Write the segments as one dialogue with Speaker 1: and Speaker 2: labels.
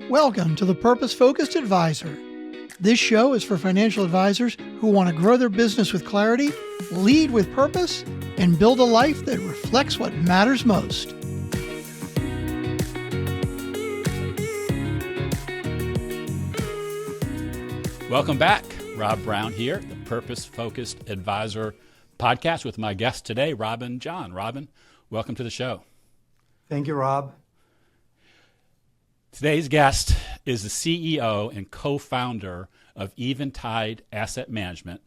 Speaker 1: Welcome to the Purpose Focused Advisor. This show is for financial advisors who want to grow their business with clarity, lead with purpose, and build a life that reflects what matters most.
Speaker 2: Welcome back. Rob Brown here, the Purpose Focused Advisor podcast with my guest today, Robin John. Robin, welcome to the show.
Speaker 3: Thank you, Rob.
Speaker 2: Today's guest is the CEO and co-founder of Eventide Asset Management,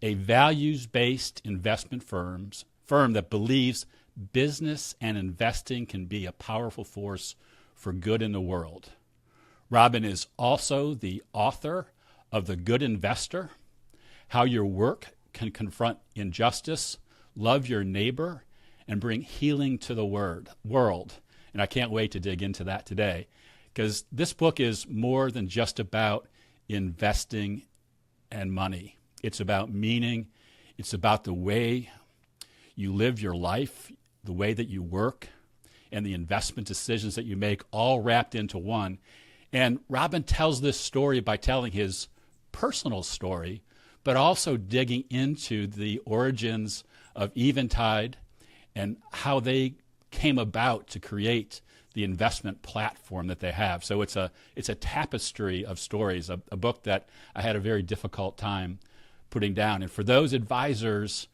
Speaker 2: a values-based investment firm that believes business and investing can be a powerful force for good in the world. Robin is also the author of The Good Investor, How Your Work Can Confront Injustice, Love Your Neighbor, and Bring Healing to the World. And I can't wait to dig into that today, because this book is more than just about investing and money. It's about meaning. It's about the way you live your life, the way that you work, and the investment decisions that you make, all wrapped into one. And Robin tells this story by telling his personal story, but also digging into the origins of Eventide and how they came about to create the investment platform that they have. So it's a tapestry of stories, a book that I had a very difficult time putting down. And for those advisors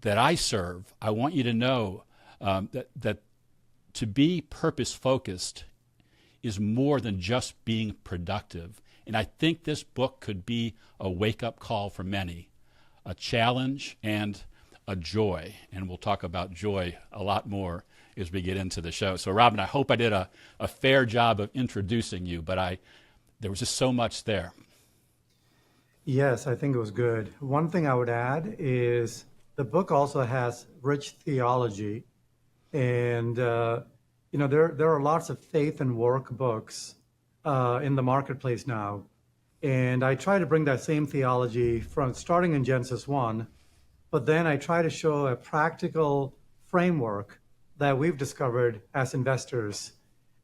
Speaker 2: that I serve, I want you to know that to be purpose-focused is more than just being productive. And I think this book could be a wake-up call for many, a challenge and a joy. And we'll talk about joy a lot more as we get into the show. So Robin, I hope I did a fair job of introducing you, but there was just so much there.
Speaker 3: Yes, I think it was good. One thing I would add is the book also has rich theology. And, there are lots of faith and work books in the marketplace now. And I try to bring that same theology from starting in Genesis 1, but then I try to show a practical framework that we've discovered as investors.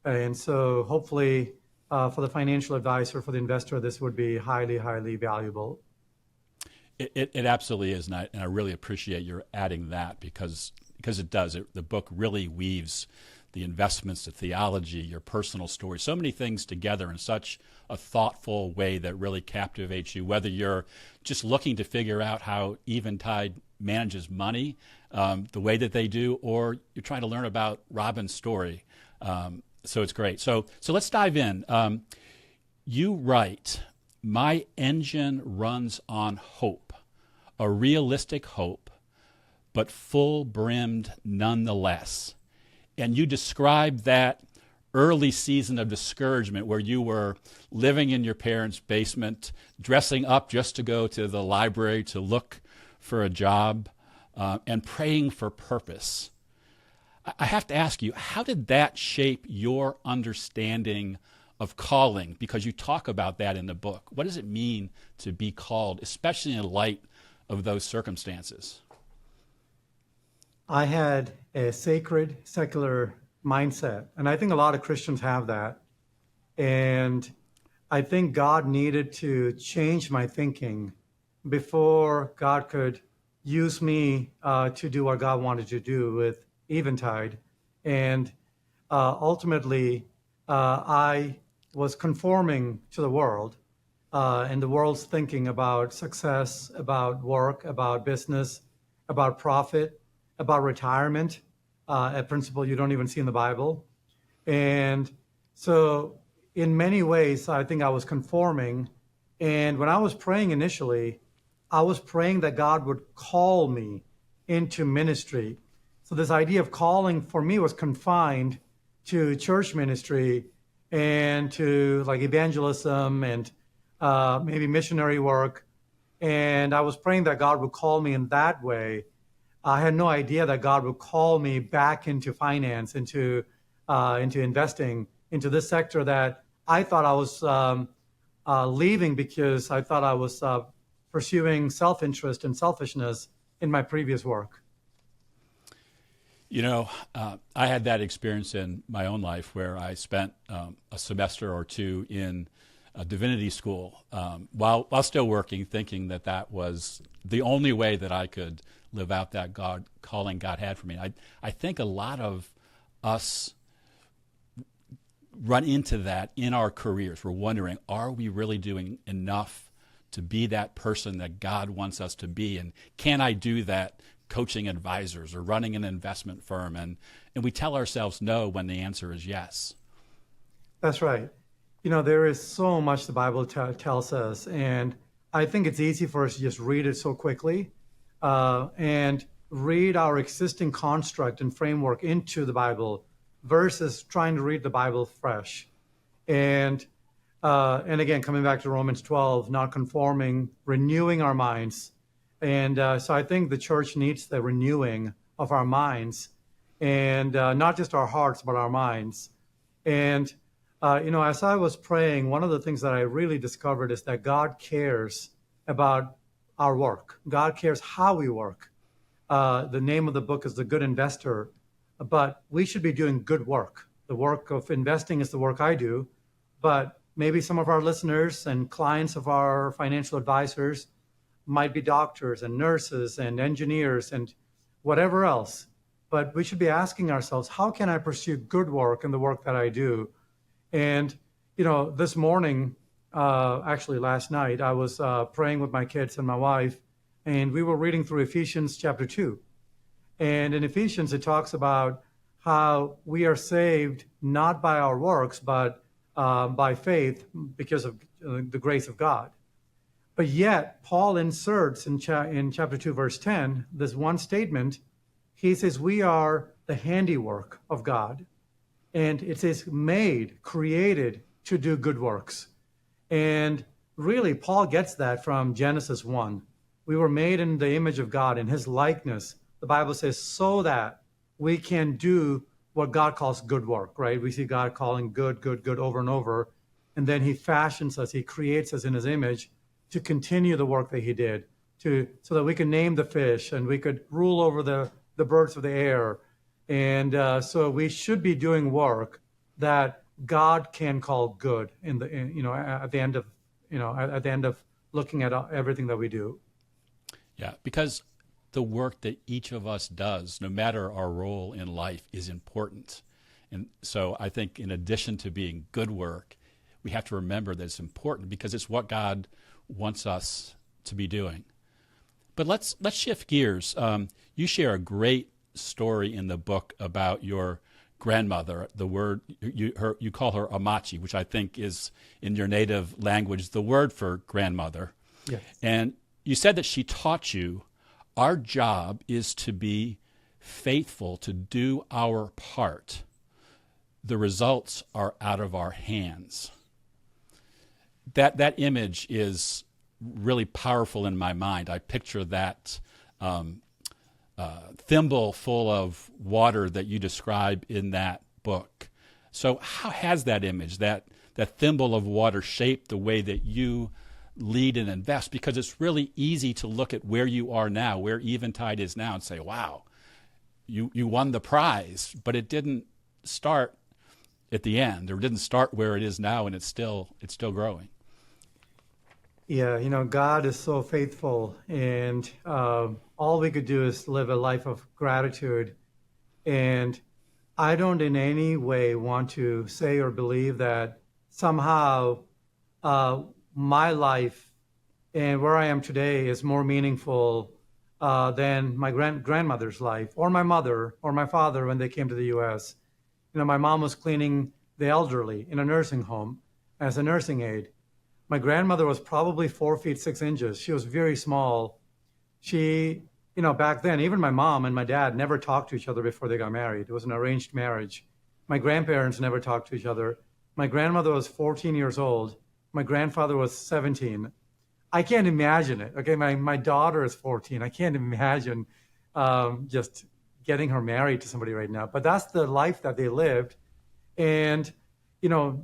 Speaker 3: And so hopefully for the financial advisor, for the investor, this would be highly, highly valuable.
Speaker 2: It absolutely is, and I really appreciate your adding that because it does. The book really weaves the investments, the theology, your personal story, so many things together in such a thoughtful way that really captivates you, whether you're just looking to figure out how Eventide manages money the way that they do, or you're trying to learn about Robin's story. So it's great. So let's dive in. You write, "My engine runs on hope, a realistic hope, but full-brimmed nonetheless." And you describe that early season of discouragement where you were living in your parents' basement, dressing up just to go to the library to look for a job, and praying for purpose. I have to ask you, how did that shape your understanding of calling? Because you talk about that in the book. What does it mean to be called, especially in light of those circumstances?
Speaker 3: I had a sacred, secular mindset, and I think a lot of Christians have that. And I think God needed to change my thinking before God could use me to do what God wanted to do with Eventide. And ultimately, I was conforming to the world and the world's thinking about success, about work, about business, about profit, about retirement, a principle you don't even see in the Bible. And so in many ways, I think I was conforming. And when I was praying initially, I was praying that God would call me into ministry. So this idea of calling for me was confined to church ministry and to like evangelism and maybe missionary work. And I was praying that God would call me in that way. I had no idea that God would call me back into finance, into investing, into this sector that I thought I was leaving because I thought I was pursuing self-interest and selfishness in my previous work.
Speaker 2: I had that experience in my own life where I spent a semester or two in a divinity school while still working, thinking that was the only way that I could live out that calling God had for me. I think a lot of us run into that in our careers. We're wondering, are we really doing enough to be that person that God wants us to be? And can I do that coaching advisors or running an investment firm? And we tell ourselves no when the answer is yes.
Speaker 3: That's right. There is so much the Bible tells us, and I think it's easy for us to just read it so quickly and read our existing construct and framework into the Bible versus trying to read the Bible fresh. And again, coming back to Romans 12, not conforming, renewing our minds. And so I think the church needs the renewing of our minds, and not just our hearts, but our minds. And as I was praying, one of the things that I really discovered is that God cares about our work. God cares how we work. The name of the book is The Good Investor, but we should be doing good work. The work of investing is the work I do, but maybe some of our listeners and clients of our financial advisors might be doctors and nurses and engineers and whatever else. But we should be asking ourselves, how can I pursue good work in the work that I do? And, this morning, actually last night, I was praying with my kids and my wife, and we were reading through Ephesians chapter 2. And in Ephesians, it talks about how we are saved not by our works, but by faith because of the grace of God. But yet, Paul inserts in chapter 2, verse 10, this one statement. He says, we are the handiwork of God. And it says made, created to do good works. And really, Paul gets that from Genesis 1. We were made in the image of God, in his likeness. The Bible says so that we can do what God calls good work, right? We see God calling good, good, good over and over. And then he fashions us, he creates us in his image to continue the work that he did, so that we can name the fish and we could rule over the birds of the air. And so we should be doing work that God can call good at the end of looking at everything that we do.
Speaker 2: Yeah, because the work that each of us does, no matter our role in life, is important. And so I think in addition to being good work, we have to remember that it's important because it's what God wants us to be doing. But let's shift gears. You share a great story in the book about your grandmother. The word you call her Amachi, which I think is in your native language the word for grandmother.
Speaker 3: Yes.
Speaker 2: And you said that she taught you our job is to be faithful to do our part. The results are out of our hands. That image is really powerful in my mind. I picture that thimble full of water that you describe in that book. So how has that image, that thimble of water, shaped the way that you lead and invest? Because it's really easy to look at where you are now, where Eventide is now, and say, wow, you won the prize, but it didn't start at the end, or didn't start where it is now, and it's still growing.
Speaker 3: Yeah, God is so faithful, and all we could do is live a life of gratitude. And I don't in any way want to say or believe that somehow my life and where I am today is more meaningful than my grandmother's life, or my mother, or my father when they came to the U.S. My mom was cleaning the elderly in a nursing home as a nursing aide. My grandmother was probably 4 feet 6 inches. She was very small. She, back then, even my mom and my dad never talked to each other before they got married. It was an arranged marriage. My grandparents never talked to each other. My grandmother was 14 years old. My grandfather was 17. I can't imagine it. Okay, my daughter is 14. I can't imagine just getting her married to somebody right now. But that's the life that they lived. And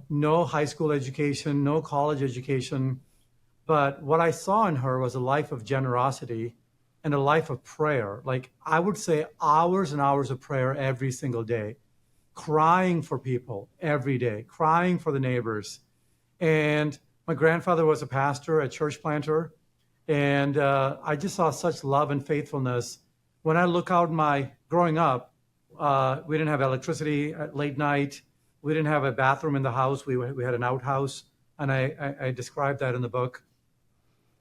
Speaker 3: no high school education, no college education. But what I saw in her was a life of generosity and a life of prayer. Like I would say hours and hours of prayer every single day, crying for people every day, crying for the neighbors. And my grandfather was a pastor, a church planter, and I just saw such love and faithfulness. When I look out growing up, we didn't have electricity at late night. We didn't have a bathroom in the house. We had an outhouse, and I described that in the book.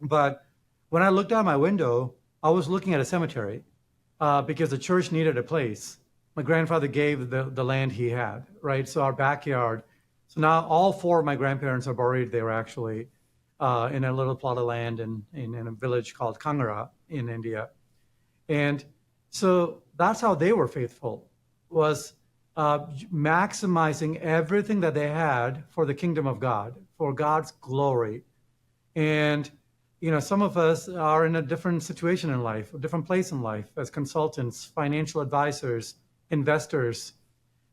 Speaker 3: But when I looked out my window, I was looking at a cemetery because the church needed a place. My grandfather gave the land he had, right? So our backyard. So now all four of my grandparents are buried there actually in a little plot of land in a village called Kangara in India. And so that's how they were faithful, was maximizing everything that they had for the kingdom of God, for God's glory. And some of us are in a different situation in life, a different place in life as consultants, financial advisors, investors.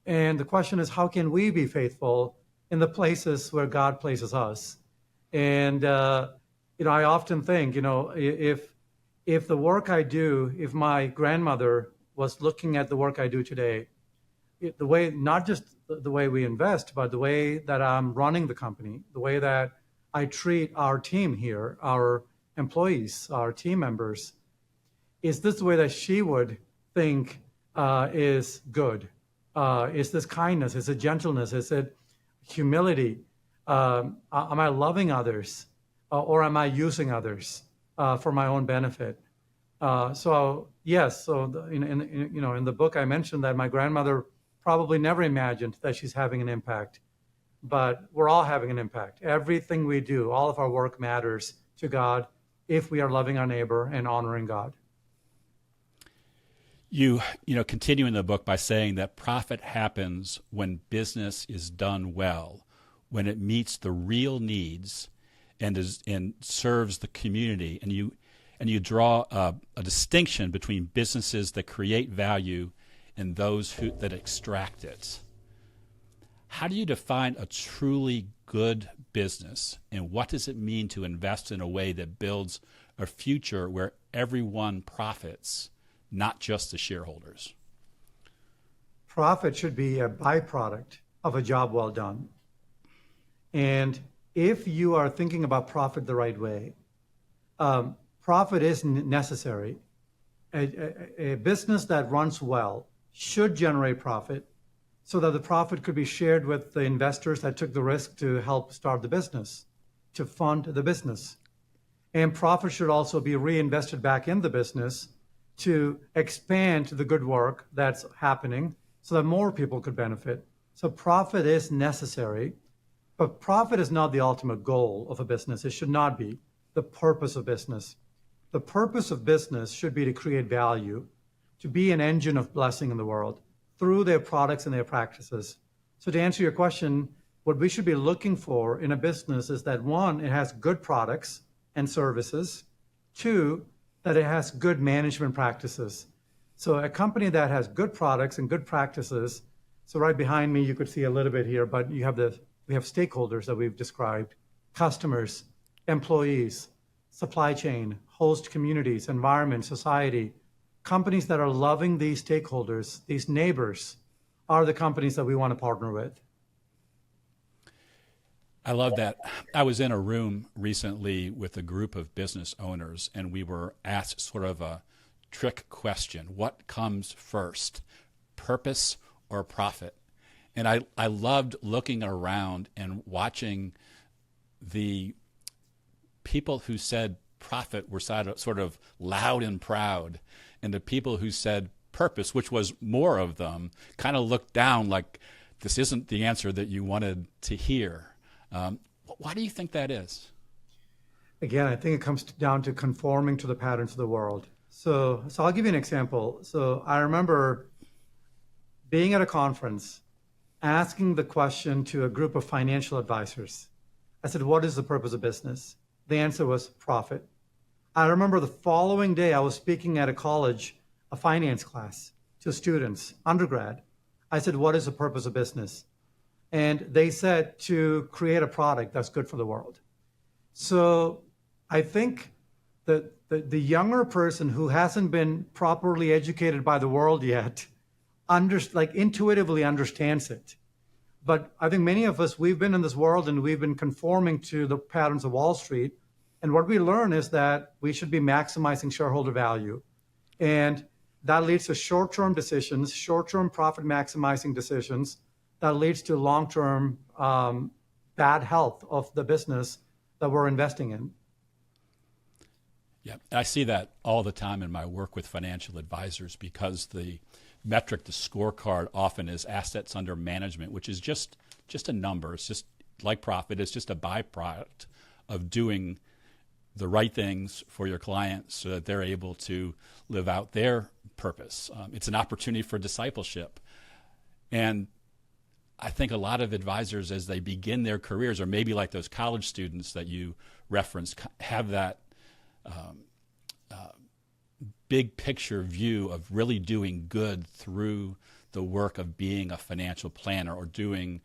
Speaker 3: And the question is, how can we be faithful in the places where God places us? And, I often think, if the work I do, if my grandmother was looking at the work I do today, the way, not just the way we invest, but the way that I'm running the company, the way that I treat our team here, our employees, our team members, is this the way that she would think is good? Is this kindness? Is it gentleness? Is it humility? Am I loving others, or am I using others for my own benefit? So yes. So in the book I mentioned that my grandmother probably never imagined that she's having an impact, but we're all having an impact. Everything we do, all of our work matters to God if we are loving our neighbor and honoring God.
Speaker 2: You continue in the book by saying that profit happens when business is done well, when it meets the real needs and serves the community. And you draw a distinction between businesses that create value and those that extract it. How do you define a truly good business, and what does it mean to invest in a way that builds a future where everyone profits, not just the shareholders?
Speaker 3: Profit should be a byproduct of a job well done. And if you are thinking about profit the right way, profit is necessary. A business that runs well should generate profit so that the profit could be shared with the investors that took the risk to help start the business, to fund the business. And profit should also be reinvested back in the business to expand the good work that's happening so that more people could benefit. So profit is necessary, but profit is not the ultimate goal of a business. It should not be the purpose of business. The purpose of business should be to create value, to be an engine of blessing in the world through their products and their practices. So to answer your question, what we should be looking for in a business is that one, it has good products and services. Two, that it has good management practices. So a company that has good products and good practices, so right behind me, you could see a little bit here, but we have stakeholders that we've described, customers, employees, supply chain, host communities, environment, society. Companies that are loving these stakeholders, these neighbors, are the companies that we want to partner with.
Speaker 2: I love that. I was in a room recently with a group of business owners, and we were asked sort of a trick question. What comes first, purpose or profit? And I loved looking around and watching the people who said profit were sort of loud and proud, and the people who said purpose, which was more of them, kind of looked down like this isn't the answer that you wanted to hear. Why do you think that is?
Speaker 3: Again, I think it comes down to conforming to the patterns of the world. So I'll give you an example. So I remember being at a conference, asking the question to a group of financial advisors. I said, what is the purpose of business? The answer was profit. I remember the following day I was speaking at a college, a finance class to students, undergrad. I said, what is the purpose of business? And they said to create a product that's good for the world. So I think the younger person who hasn't been properly educated by the world yet, intuitively understands it. But I think many of us, we've been in this world and we've been conforming to the patterns of Wall Street. And what we learn is that we should be maximizing shareholder value. And that leads to short-term decisions, short-term profit maximizing decisions that leads to long-term bad health of the business that we're investing in.
Speaker 2: Yeah, I see that all the time in my work with financial advisors, because the metric, the scorecard, often is assets under management, which is just a number. It's just like profit. It's just a byproduct of doing the right things for your clients so that they're able to live out their purpose. It's an opportunity for discipleship. And I think a lot of advisors, as they begin their careers, or maybe like those college students that you referenced, have that big picture view of really doing good through the work of being a financial planner or doing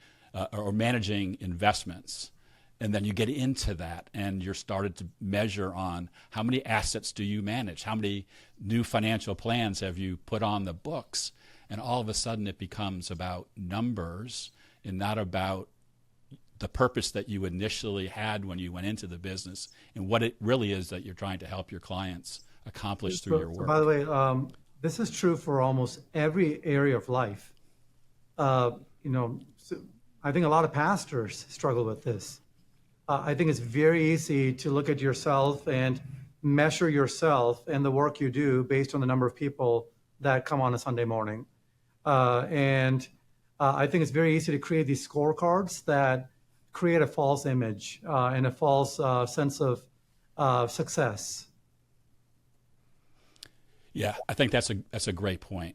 Speaker 2: or managing investments. And then you get into that and you're started to measure on how many assets do you manage? How many new financial plans have you put on the books? And all of a sudden it becomes about numbers and not about the purpose that you initially had when you went into the business and what it really is that you're trying to help your clients accomplish through your work.
Speaker 3: By the way, this is true for almost every area of life. I think a lot of pastors struggle with this. I think it's very easy to look at yourself and measure yourself and the work you do based on the number of people that come on a Sunday morning. And I think it's very easy to create these scorecards that create a false image and a false sense of success.
Speaker 2: Yeah, I think that's a great point.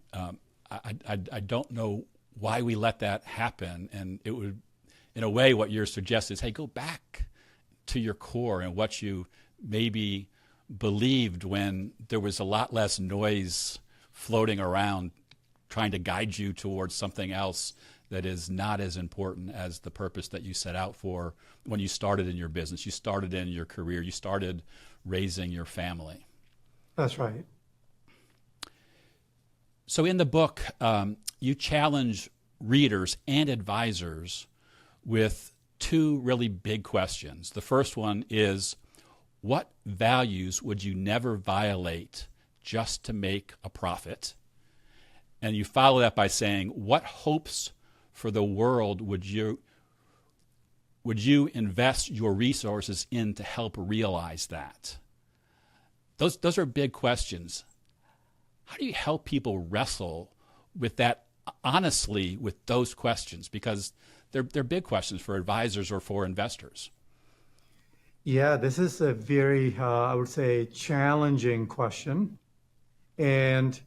Speaker 2: I don't know why we let that happen, and it would, in a way, what you're suggesting is, hey, go back to your core and what you maybe believed when there was a lot less noise floating around trying to guide you towards something else that is not as important as the purpose that you set out for when you started in your business, you started in your career, you started raising your family.
Speaker 3: That's right.
Speaker 2: So in the book, you challenge readers and advisors with two really big questions. The first one is, what values would you never violate just to make a profit? And you follow that by saying, what hopes for the world would you invest your resources in to help realize that? Those are big questions. How do you help people wrestle with that honestly, with those questions? Because they're big questions for advisors or for investors.
Speaker 3: Yeah, this is a very, I would say, challenging question. And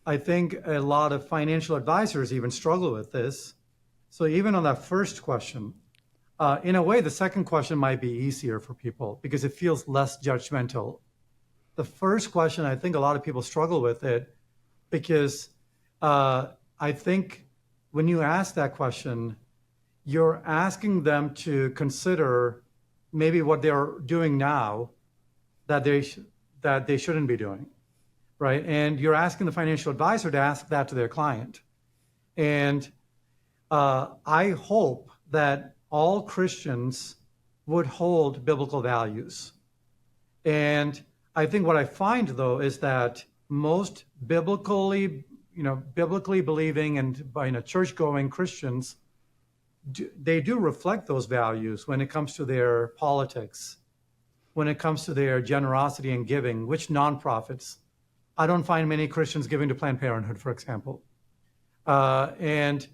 Speaker 3: I think a lot of financial advisors even struggle with this. So even on that first question, in a way, the second question might be easier for people because it feels less judgmental. The first question, I think a lot of people struggle with it because I think when you ask that question, you're asking them to consider maybe what they're doing now that they shouldn't be doing, right? And you're asking the financial advisor to ask that to their client. And I hope that all Christians would hold biblical values. And I think what I find, though, is that most biblically believing and church-going Christians, they do reflect those values when it comes to their politics, when it comes to their generosity and giving, which nonprofits. I don't find many Christians giving to Planned Parenthood, for example. And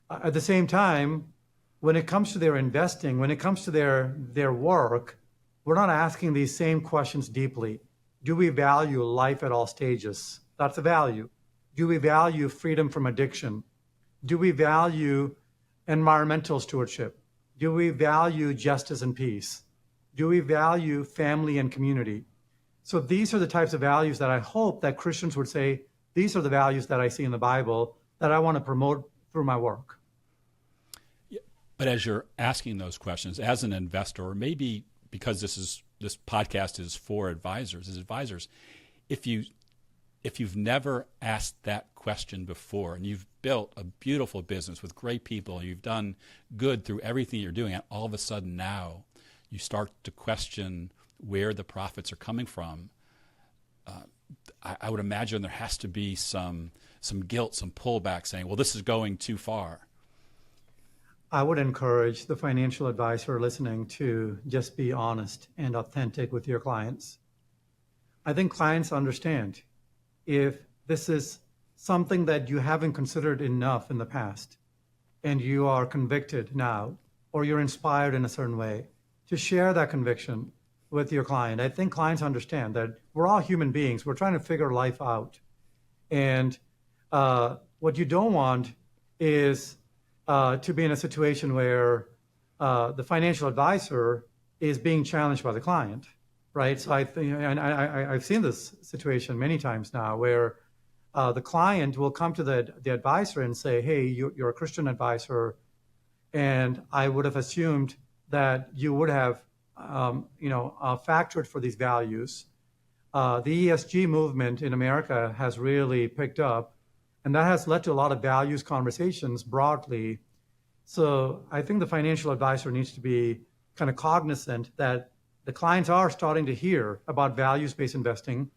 Speaker 3: at the same time, when it comes to their investing, when it comes to their work, we're not asking these same questions deeply. Do we value life at all stages? That's a value. Do we value freedom from addiction? Do we value environmental stewardship? Do we value justice and peace? Do we value family and community? So these are the types of values that I hope that Christians would say, these are the values that I see in the Bible that I want to promote through my work.
Speaker 2: But as you're asking those questions, as an investor, or maybe because this podcast is for advisors, if you've never asked that question before and you've built a beautiful business with great people and you've done good through everything you're doing, and all of a sudden now you start to question where the profits are coming from, I would imagine there has to be some guilt, some pullback saying, well, this is going too far.
Speaker 3: I would encourage the financial advisor listening to just be honest and authentic with your clients. I think clients understand if this is something that you haven't considered enough in the past and you are convicted now, or you're inspired in a certain way, to share that conviction with your client. I think clients understand that we're all human beings. We're trying to figure life out. And what you don't want is to be in a situation where the financial advisor is being challenged by the client, right? So I think, and I've seen this situation many times now, where the client will come to the advisor and say, "Hey, you're a Christian advisor, and I would have assumed that you would have, factored for these values. The ESG movement in America has really picked up, and that has led to a lot of values conversations broadly. So I think the financial advisor needs to be kind of cognizant that the clients are starting to hear about values-based investing,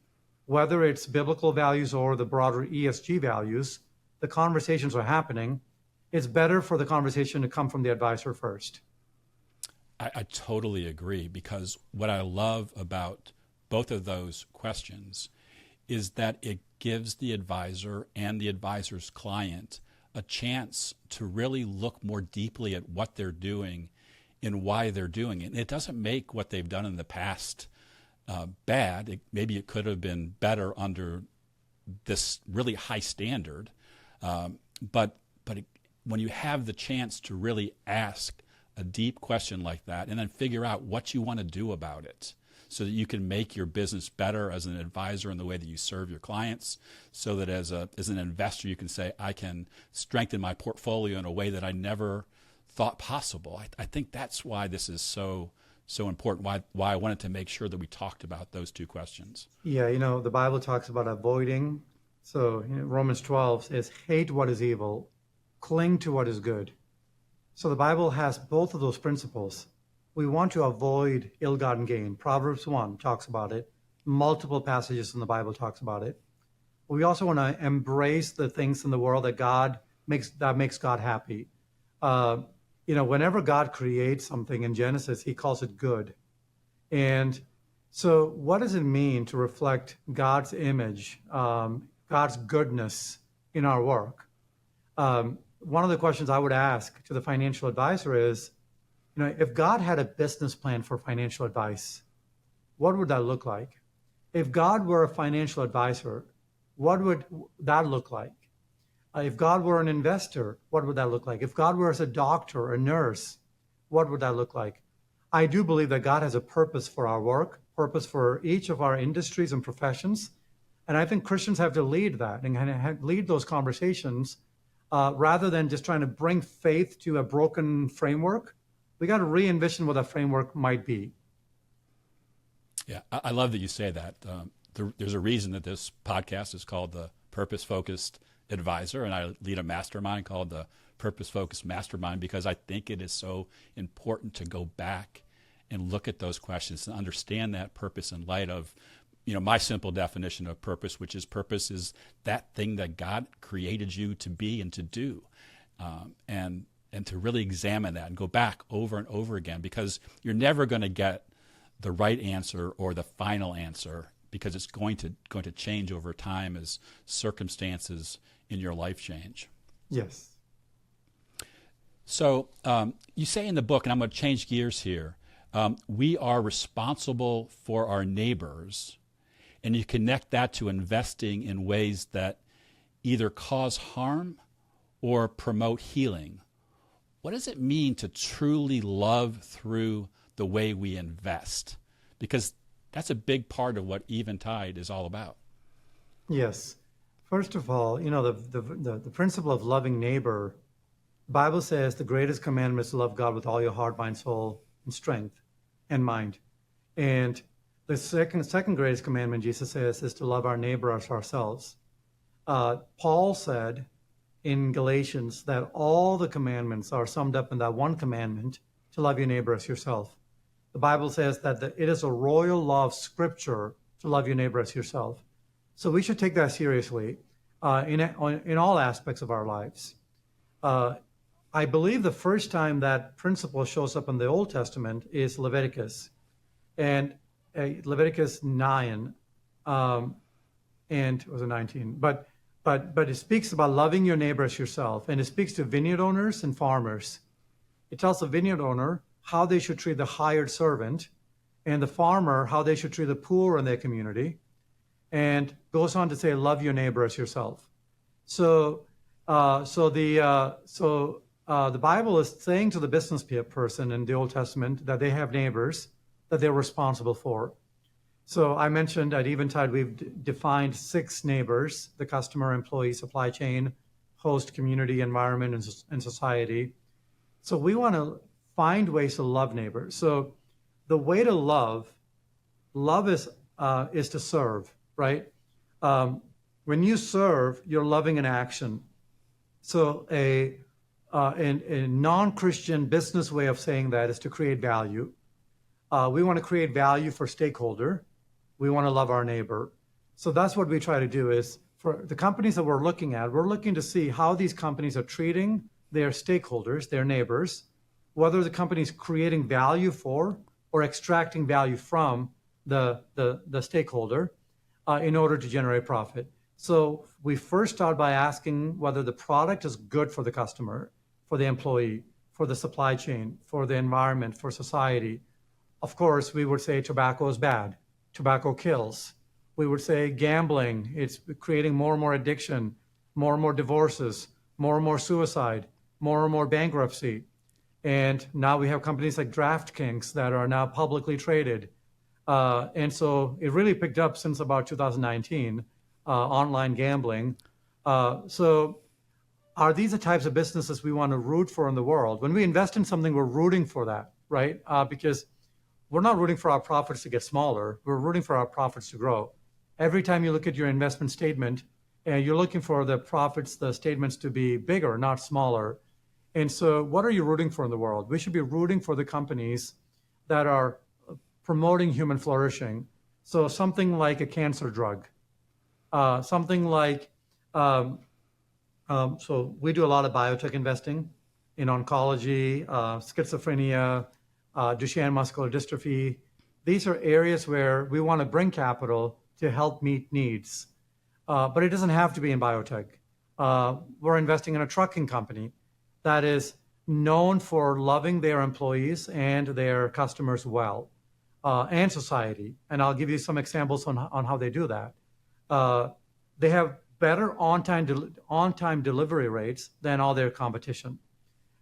Speaker 3: whether it's biblical values or the broader ESG values. The conversations are happening. It's better for the conversation to come from the advisor first."
Speaker 2: I totally agree, because what I love about both of those questions is that it gives the advisor and the advisor's client a chance to really look more deeply at what they're doing and why they're doing it. And it doesn't make what they've done in the past bad. Maybe it could have been better under this really high standard. But when you have the chance to really ask a deep question like that and then figure out what you want to do about it, so that you can make your business better as an advisor in the way that you serve your clients, so that as an investor you can say, I can strengthen my portfolio in a way that I never thought possible. I think that's why this is so important, why I wanted to make sure that we talked about those two questions.
Speaker 3: Yeah, the Bible talks about avoiding. So Romans 12 says, "Hate what is evil, cling to what is good." So the Bible has both of those principles. We want to avoid ill-gotten gain. Proverbs 1 talks about it. Multiple passages in the Bible talks about it. We also want to embrace the things in the world that makes God happy. Whenever God creates something in Genesis, he calls it good. And so what does it mean to reflect God's image, God's goodness in our work? One of the questions I would ask to the financial advisor is, if God had a business plan for financial advice, what would that look like? If God were a financial advisor, what would that look like? If God were an investor, what would that look like? If God were as a doctor, a nurse, what would that look like? I do believe that God has a purpose for our work, purpose for each of our industries and professions. And I think Christians have to lead that and lead those conversations rather than just trying to bring faith to a broken framework. We got to re-envision what that framework might be.
Speaker 2: Yeah, I love that you say that. There's a reason that this podcast is called the Purpose Focused Advisor, and I lead a mastermind called the Purpose Focused Mastermind, because I think it is so important to go back and look at those questions and understand that purpose in light of, my simple definition of purpose, which is purpose is that thing that God created you to be and to do, and to really examine that and go back over and over again, because you're never going to get the right answer or the final answer, because it's going to change over time as circumstances in your life change.
Speaker 3: Yes.
Speaker 2: So you say in the book, and I'm going to change gears here, we are responsible for our neighbors, and you connect that to investing in ways that either cause harm or promote healing. What does it mean to truly love through the way we invest? Because that's a big part of what Eventide is all about.
Speaker 3: Yes. First of all, the principle of loving neighbor, the Bible says the greatest commandment is to love God with all your heart, mind, soul, and strength and mind. And the second greatest commandment, Jesus says, is to love our neighbor as ourselves. Paul said in Galatians that all the commandments are summed up in that one commandment, to love your neighbor as yourself. The Bible says that it is a royal law of Scripture to love your neighbor as yourself. So we should take that seriously in all aspects of our lives. I believe the first time that principle shows up in the Old Testament is Leviticus, and Leviticus 9, and it was a 19, but it speaks about loving your neighbor as yourself, and it speaks to vineyard owners and farmers. It tells the vineyard owner how they should treat the hired servant, and the farmer how they should treat the poor in their community, and goes on to say, love your neighbor as yourself. So the Bible is saying to the business person in the Old Testament that they have neighbors that they're responsible for. So I mentioned at Eventide, we've defined 6 neighbors: the customer, employee, supply chain, host, community, environment, and society. So we want to find ways to love neighbors. So the way to love is to serve, right? When you serve, you're loving an action. So a non-Christian business way of saying that is to create value. We want to create value for stakeholder. We want to love our neighbor. So that's what we try to do. Is for the companies that we're looking at, we're looking to see how these companies are treating their stakeholders, their neighbors, whether the company is creating value for or extracting value from the stakeholder in order to generate profit. So we first start by asking whether the product is good for the customer, for the employee, for the supply chain, for the environment, for society. Of course, we would say tobacco is bad. Tobacco kills. We would say gambling, it's creating more and more addiction, more and more divorces, more and more suicide, more and more bankruptcy. And now we have companies like DraftKings that are now publicly traded. And so it really picked up since about 2019, online gambling. So are these the types of businesses we want to root for in the world? When we invest in something, we're rooting for that, right? Because we're not rooting for our profits to get smaller. We're rooting for our profits to grow. Every time you look at your investment statement, and you're looking for the profits, the statements to be bigger, not smaller. And so what are you rooting for in the world? We should be rooting for the companies that are promoting human flourishing. So something like a cancer drug, something like, so we do a lot of biotech investing in oncology, schizophrenia, Duchenne muscular dystrophy. These are areas where we want to bring capital to help meet needs. But it doesn't have to be in biotech. We're investing in a trucking company that is known for loving their employees and their customers well, and society. And I'll give you some examples on how they do that. They have better on-time delivery rates than all their competition.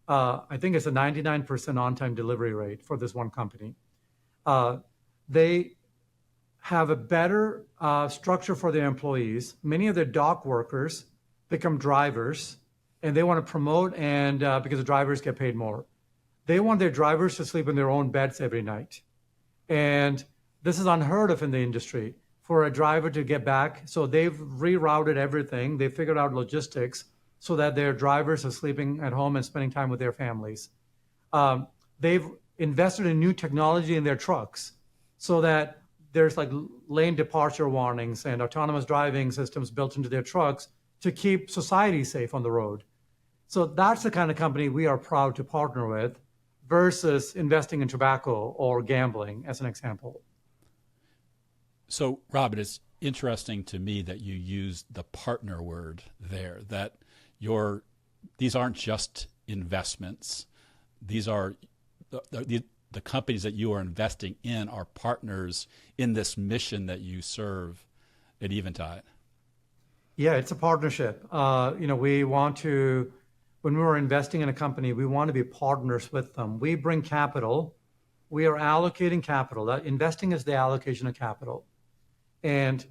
Speaker 3: I think it's a 99% on-time delivery rate for this one company. They have a better structure for their employees. Many of their dock workers become drivers, and they want to promote, and because the drivers get paid more. They want their drivers to sleep in their own beds every night. And this is unheard of in the industry for a driver to get back. So they've rerouted everything. They figured out logistics so that their drivers are sleeping at home and spending time with their families. They've invested in new technology in their trucks so that there's like lane departure warnings and autonomous driving systems built into their trucks to keep society safe on the road. So that's the kind of company we are proud to partner with versus investing in tobacco or gambling, as an example.
Speaker 2: So, Robin, it's interesting to me that you used the partner word there, that these aren't just investments. These are the companies that you are investing in are partners in this mission that you serve at Eventide.
Speaker 3: Yeah, it's a partnership. We want to, when we're investing in a company, we want to be partners with them. We bring capital. We are allocating capital. Investing is the allocation of capital. And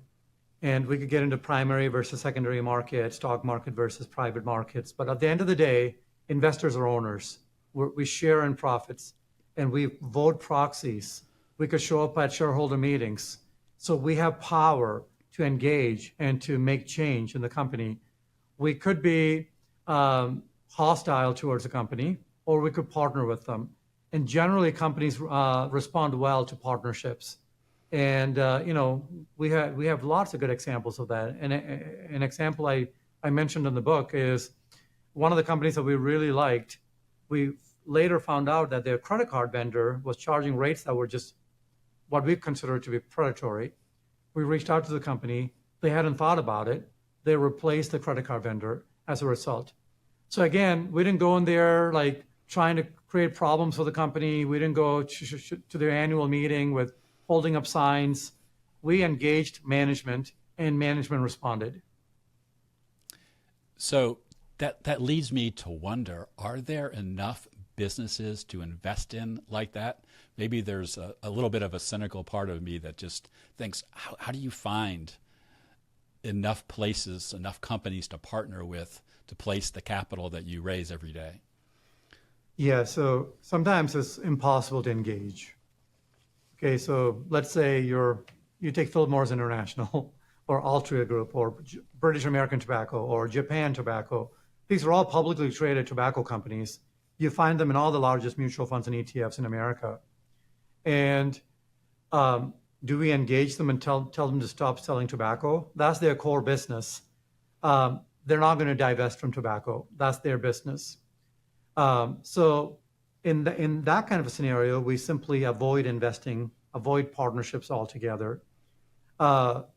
Speaker 3: we could get into primary versus secondary market, stock market versus private markets. But at the end of the day, investors are owners. We share in profits, and we vote proxies We could show up at shareholder meetings. So we have power to engage and to make change in the company. We could be hostile towards the company, or we could partner with them. And generally, companies respond well to partnerships. And we have lots of good examples of that. And an example I mentioned in the book is one of the companies that we really liked. We later found out that their credit card vendor was charging rates that were just what we consider to be predatory. We reached out to the company. They hadn't thought about it. They replaced the credit card vendor as a result. So again, we didn't go in there like trying to create problems for the company. We didn't go to their annual meeting with holding up signs. We engaged management, and management responded.
Speaker 2: So that leads me to wonder, are there enough businesses to invest in like that? Maybe there's a little bit of a cynical part of me that just thinks, how do you find enough places, enough companies to partner with to place the capital that you raise every day?
Speaker 3: Yeah, so sometimes it's impossible to engage. Okay, so let's say you take Philip Morris International or Altria Group or British American Tobacco or Japan Tobacco. These are all publicly traded tobacco companies. You find them in all the largest mutual funds and ETFs in America. And do we engage them and tell them to stop selling tobacco? That's their core business. They're not going to divest from tobacco. That's their business. So in that kind of a scenario, we simply avoid investing, avoid partnerships altogether. From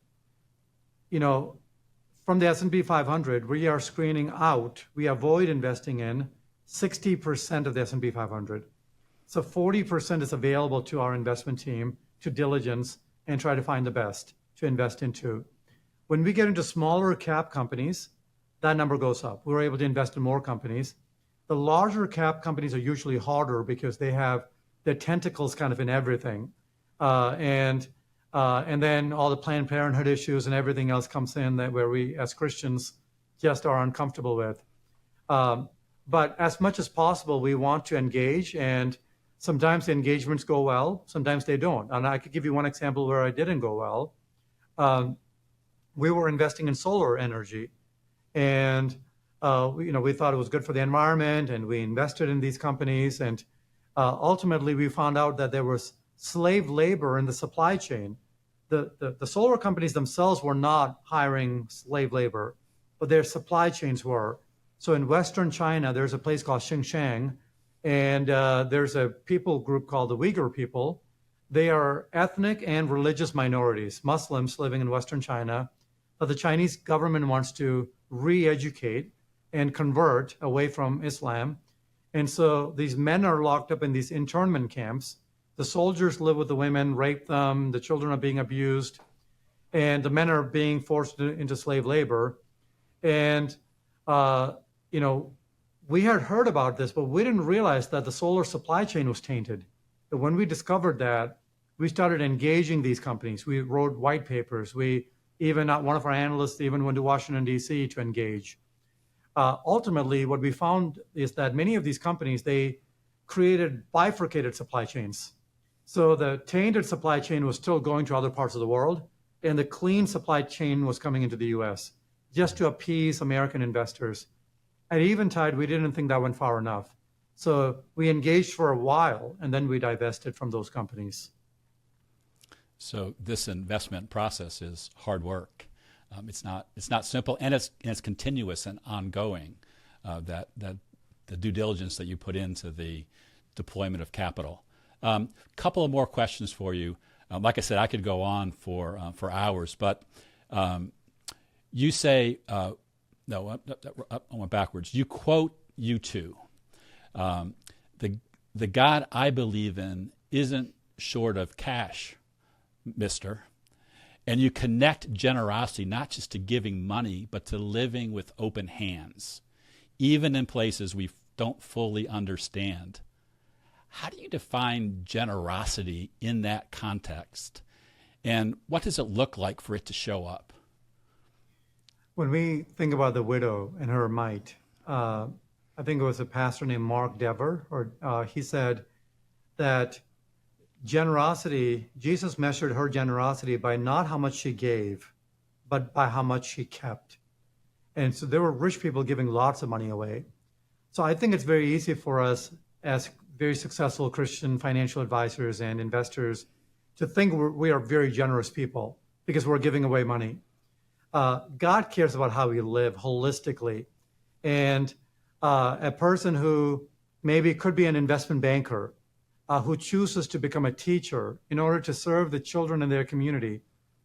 Speaker 3: the S&P 500, we are screening out, we avoid investing in 60% of the S&P 500. So 40% is available to our investment team to diligence and try to find the best to invest into. When we get into smaller cap companies, that number goes up. We're able to invest in more companies. The larger cap companies are usually harder because they have their tentacles kind of in everything. And then all the Planned Parenthood issues and everything else comes in that where we as Christians just are uncomfortable with. But as much as possible, we want to engage, and sometimes the engagements go well, sometimes they don't. And I could give you one example where I didn't go well. We were investing in solar energy, and we thought it was good for the environment, and we invested in these companies. And ultimately, we found out that there was slave labor in the supply chain. The solar companies themselves were not hiring slave labor, but their supply chains were. So in Western China, there's a place called Xinjiang, and there's a people group called the Uyghur people. They are ethnic and religious minorities, Muslims living in Western China, but the Chinese government wants to re-educate and convert away from Islam. And so these men are locked up in these internment camps. The soldiers live with the women, rape them, the children are being abused, and the men are being forced into slave labor. And we had heard about this, but we didn't realize that the solar supply chain was tainted. But when we discovered that, we started engaging these companies. We wrote white papers. One of our analysts even went to Washington, D.C. to engage. Ultimately, what we found is that many of these companies, they created bifurcated supply chains. So the tainted supply chain was still going to other parts of the world, and the clean supply chain was coming into the U.S. just to appease American investors. At Eventide, we didn't think that went far enough. So we engaged for a while, and then we divested from those companies.
Speaker 2: So this investment process is hard work. It's not simple, and it's continuous and ongoing. That the due diligence that you put into the deployment of capital. Couple of more questions for you. Like I said, I could go on for hours, but you say. No, I went backwards. You quote U2. The God I believe in isn't short of cash, mister. And you connect generosity not just to giving money, but to living with open hands, even in places we don't fully understand. How do you define generosity in that context? And what does it look like for it to show up?
Speaker 3: When we think about the widow and her mite, I think it was a pastor named Mark Dever, he said that generosity, Jesus measured her generosity by not how much she gave, but by how much she kept. And so there were rich people giving lots of money away. So I think it's very easy for us as very successful Christian financial advisors and investors to think we are very generous people because we're giving away money. God cares about how we live holistically. And a person who maybe could be an investment banker, who chooses to become a teacher in order to serve the children in their community,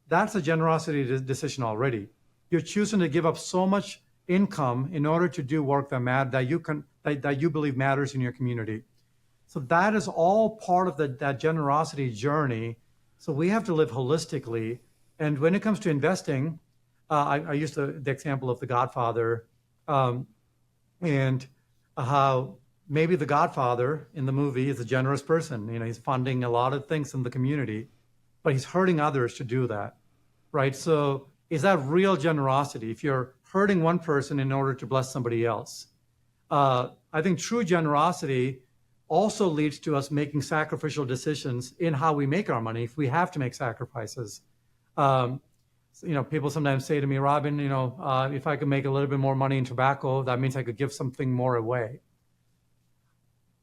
Speaker 3: that's a generosity decision already. You're choosing to give up so much income in order to do work that you believe matters in your community. So that is all part of that generosity journey. So we have to live holistically. And when it comes to investing, I used the example of The Godfather, and how maybe the Godfather in the movie is a generous person. He's funding a lot of things in the community, but he's hurting others to do that, right? So is that real generosity if you're hurting one person in order to bless somebody else? I think true generosity also leads to us making sacrificial decisions in how we make our money if we have to make sacrifices. People sometimes say to me, Robin, if I could make a little bit more money in tobacco, that means I could give something more away.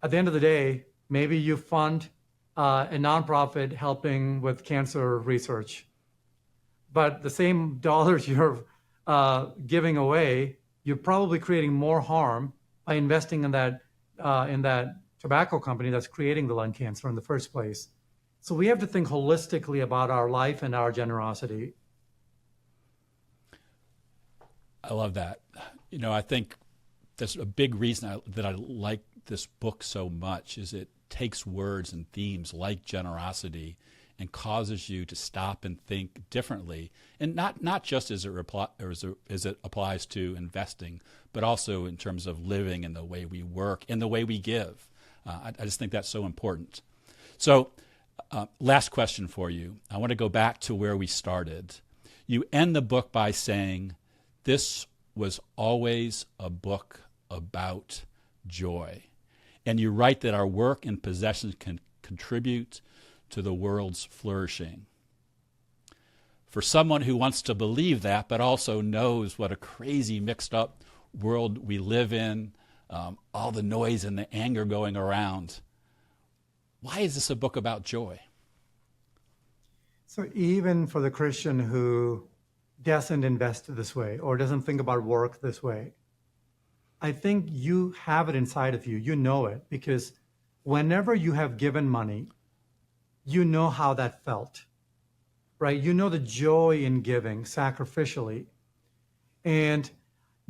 Speaker 3: At the end of the day, maybe you fund a nonprofit helping with cancer research, but the same dollars you're giving away, you're probably creating more harm by investing in that tobacco company that's creating the lung cancer in the first place. So we have to think holistically about our life and our generosity.
Speaker 2: I love that. I think that's a big reason that I like this book so much is it takes words and themes like generosity and causes you to stop and think differently, and not just as it applies to investing, but also in terms of living and the way we work and the way we give. I just think that's so important. So last question for you. I want to go back to where we started. You end the book by saying, this was always a book about joy. And you write that our work and possessions can contribute to the world's flourishing. For someone who wants to believe that, but also knows what a crazy mixed up world we live in, all the noise and the anger going around, why is this a book about joy?
Speaker 3: So even for the Christian who doesn't invest this way or doesn't think about work this way, I think you have it inside of you. You know it because whenever you have given money, you know how that felt, right? You know the joy in giving sacrificially. And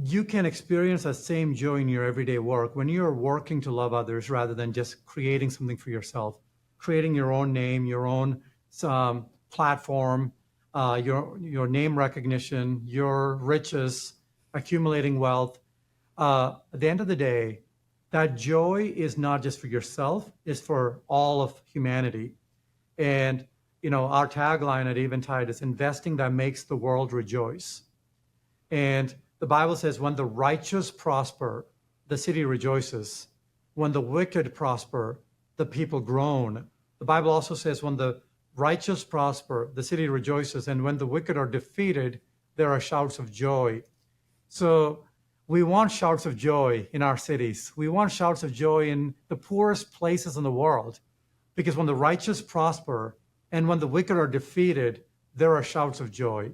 Speaker 3: you can experience that same joy in your everyday work when you're working to love others rather than just creating something for yourself, creating your own name, your own platform, your name recognition, your riches, accumulating wealth. At the end of the day, that joy is not just for yourself, it's for all of humanity. And, our tagline at Eventide is investing that makes the world rejoice. And the Bible says, when the righteous prosper, the city rejoices. When the wicked prosper, the people groan. The Bible also says, when the righteous prosper, the city rejoices. And when the wicked are defeated, there are shouts of joy. So we want shouts of joy in our cities. We want shouts of joy in the poorest places in the world. Because when the righteous prosper and when the wicked are defeated, there are shouts of joy.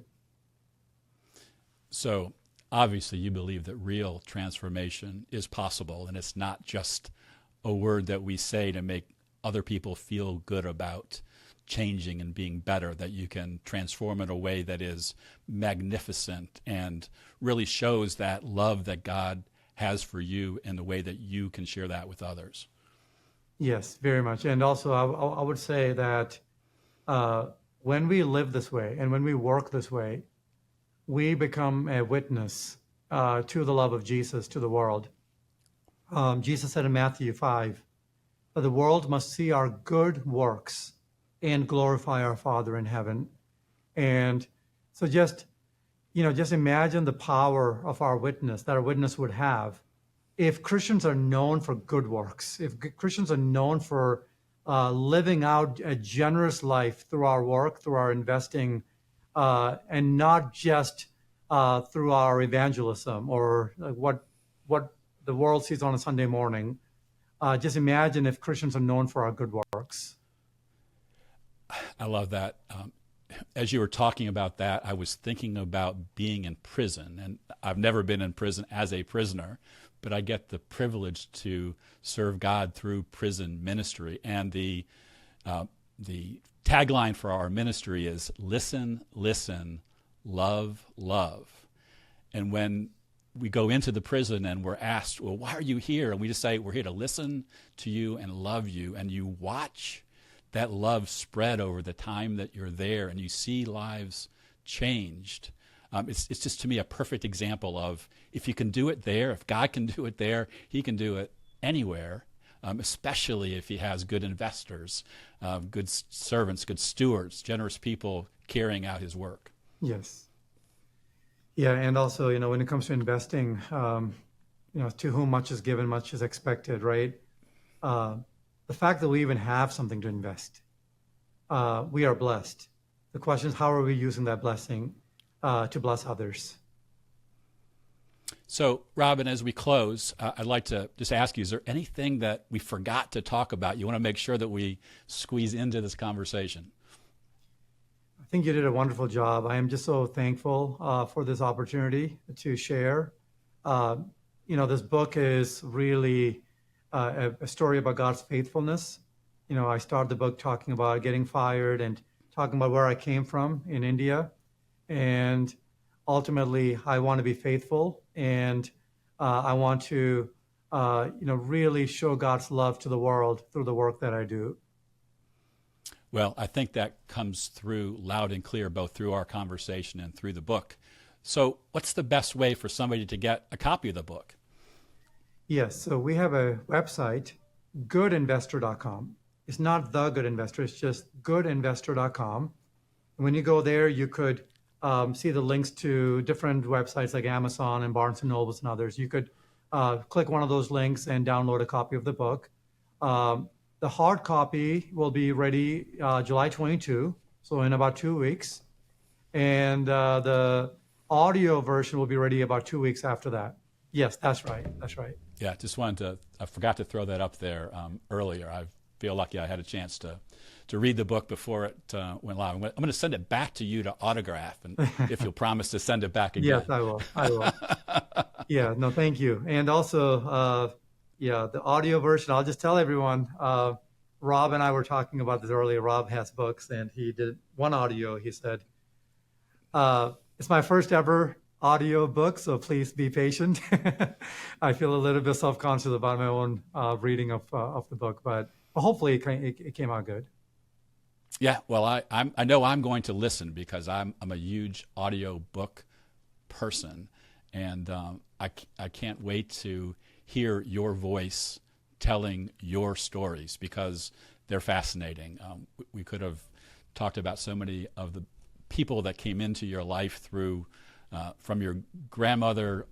Speaker 2: So obviously you believe that real transformation is possible, and it's not just a word that we say to make other people feel good about changing and being better, that you can transform in a way that is magnificent and really shows that love that God has for you in the way that you can share that with others.
Speaker 3: Yes, very much. And also I would say that when we live this way and when we work this way, we become a witness to the love of Jesus to the world. Jesus said in Matthew 5, that the world must see our good works and glorify our Father in heaven. And so just imagine the power of our witness, that our witness would have. If Christians are known for good works, if Christians are known for living out a generous life through our work, through our investing, and not just through our evangelism or what the world sees on a Sunday morning. Just imagine if Christians are known for our good works.
Speaker 2: I love that. As you were talking about that, I was thinking about being in prison, and I've never been in prison as a prisoner, but I get the privilege to serve God through prison ministry. And the tagline for our ministry is listen, listen, love, love. And when we go into the prison and we're asked, well, why are you here? And we just say, we're here to listen to you and love you. And you watch that love spread over the time that you're there, and you see lives changed. It's just, to me, a perfect example of if you can do it there, if God can do it there, he can do it anywhere, especially if he has good investors, good servants, good stewards, generous people carrying out his work.
Speaker 3: Yes. Yeah, and also, when it comes to investing, to whom much is given, much is expected, right? The fact that we even have something to invest, we are blessed. The question is, how are we using that blessing to bless others?
Speaker 2: So, Robin, as we close, I'd like to just ask you, is there anything that we forgot to talk about you want to make sure that we squeeze into this conversation?
Speaker 3: I think you did a wonderful job. I am just so thankful for this opportunity to share. This book is really a story about God's faithfulness. I started the book talking about getting fired and talking about where I came from in India. And ultimately, I want to be faithful, and I want to, really show God's love to the world through the work that I do.
Speaker 2: Well, I think that comes through loud and clear, both through our conversation and through the book. So what's the best way for somebody to get a copy of the book?
Speaker 3: Yes, so we have a website, goodinvestor.com. It's not The Good Investor, it's just goodinvestor.com. And when you go there, you could see the links to different websites like Amazon and Barnes & Nobles and others. You could click one of those links and download a copy of the book. The hard copy will be ready July 22, so in about 2 weeks. And the audio version will be ready about 2 weeks after that. Yes, that's right. That's right.
Speaker 2: Yeah, just wanted to, I forgot to throw that up there earlier. I feel lucky I had a chance to read the book before it went live. I'm going to send it back to you to autograph, and if you'll promise to send it back again.
Speaker 3: Yes, I will. Yeah, no, thank you. And also, the audio version, I'll just tell everyone, Rob and I were talking about this earlier. Rob has books, and he did one audio. He said, it's my first ever audio book, so please be patient. I feel a little bit self-conscious about my own reading of the book, but hopefully it came out good.
Speaker 2: Yeah, well, I know I'm going to listen because I'm a huge audio book person, and I can't wait to hear your voice telling your stories because they're fascinating. We could have talked about so many of the people that came into your life through from your grandmother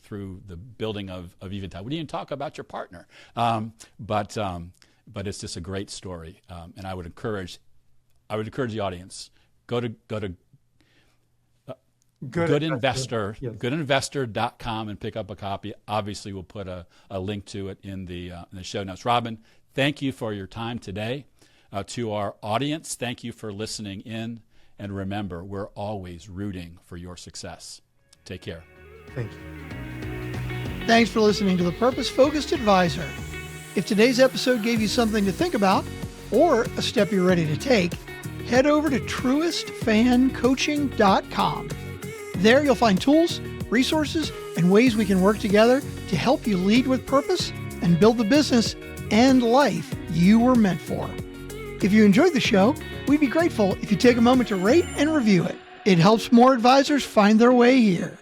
Speaker 2: through the building of Eventide. We didn't even talk about your partner, but it's just a great story, and I would encourage the audience go to goodinvestor.com and pick up a copy. Obviously, we'll put a link to it in the show notes. Robin, thank you for your time today. To our audience, thank you for listening in. And remember, we're always rooting for your success. Take care.
Speaker 3: Thank you.
Speaker 1: Thanks for listening to The Purpose Focused Advisor. If today's episode gave you something to think about or a step you're ready to take, head over to truestfancoaching.com. There you'll find tools, resources, and ways we can work together to help you lead with purpose and build the business and life you were meant for. If you enjoyed the show, we'd be grateful if you take a moment to rate and review it. It helps more advisors find their way here.